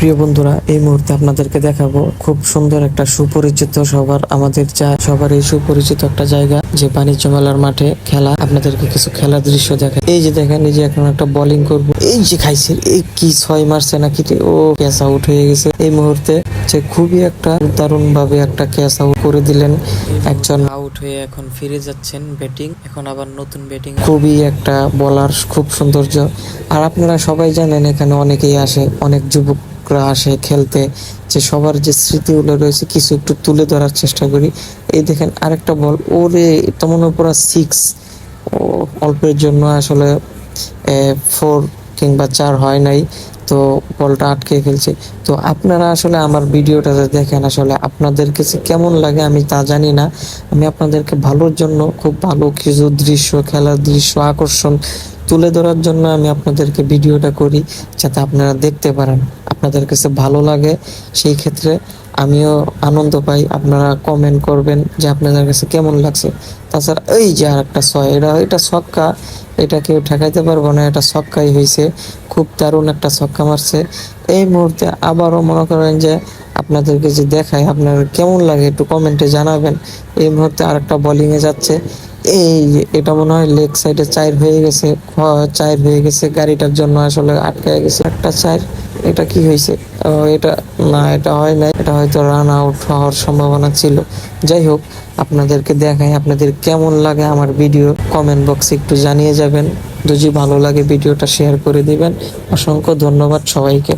প্রিয় বন্ধুরা, এই মুহূর্তে আপনাদেরকে দেখাবো খুব সুন্দর একটা সুপরিচিত সবার এই সুপরিচিত একটা জায়গা, যে বাণিজ্য মেলার মাঠে খেলা। আপনাদেরকে কিছু খেলার দৃশ্য দেখা। এই যে দেখেন, এই যে এখন একটা বোলিং করবো, এই যে খাইছে, এই কি 6 মারছে নাকি, ও ক্যাচ আউট হয়ে গেছে এই মুহূর্তে। যে খুবই একটা দারুণ ভাবে একটা ক্যাচ আউট করে দিলেন। একজন আউট হয়ে এখন ফিরে যাচ্ছেন ব্যাটিং, এখন আবার নতুন ব্যাটিং। খুবই একটা বলার খুব সৌন্দর্য। আর আপনারা সবাই জানেন, এখানে অনেকেই আসে, অনেক যুবকরা আসে খেলতে। যে সবার যে স্মৃতিগুলো রয়েছে কিছু একটু তুলে ধরার চেষ্টা করি। এই দেখেন আরেকটা বল, ওরে এটা মনে হয় পুরো 6। অল্পের জন্য আসলে 4 কিংবা 4 হয় নাই, তো বলটা আটকে ফেলছে। তো আপনারা আসলে আমার ভিডিওটা দেখেন, আসলে আপনাদের কাছে কেমন লাগে আমি তা জানি না। আমি আপনাদেরকে ভালোর জন্য, খুব ভালো কিছু দৃশ্য, খেলার দৃশ্য, আকর্ষণ তুলে ধরার জন্য আমি আপনাদেরকে ভিডিওটা করি, যাতে আপনারা দেখতে পারেন, আপনাদের কাছে ভালো লাগে। সেই ক্ষেত্রে আমিও আনন্দ পাই। আপনারা কমেন্ট করবেন যে আপনাদের কাছে কেমন লাগছে। তাছাড়া এই যে আর একটা 6, এটা ছক্কা, এটা কেউ ঠেকাইতে পারবো না, এটা ছক্কাই হয়েছে। খুব দারুণ একটা ছক্কা মারছে এই মুহূর্তে। আবারও মনে করেন যে আপনাদেরকে যে দেখায়, আপনার কেমন লাগে একটু কমেন্টে জানাবেন। এই মুহূর্তে আরেকটা বোলিং এ যাচ্ছে। এই যে এটা মনে হয় লেগ সাইডে 4 হয়ে গেছে, 4 হয়ে গেছে, গাড়িটার জন্য আসলে আটকায় গেছে একটা 4। এটা কি হয়েছে? এটা না, এটা হয় নাই, এটা হয়তো রান আউট হওয়ার সম্ভাবনা ছিল। যাই হোক, আপনাদেরকে দেখাই, আপনাদের কেমন লাগে আমার ভিডিও কমেন্ট বক্সে একটু জানিয়ে যাবেন। যদি ভালো লাগে ভিডিওটা শেয়ার করে দিবেন। অসংখ্য ধন্যবাদ সবাইকে।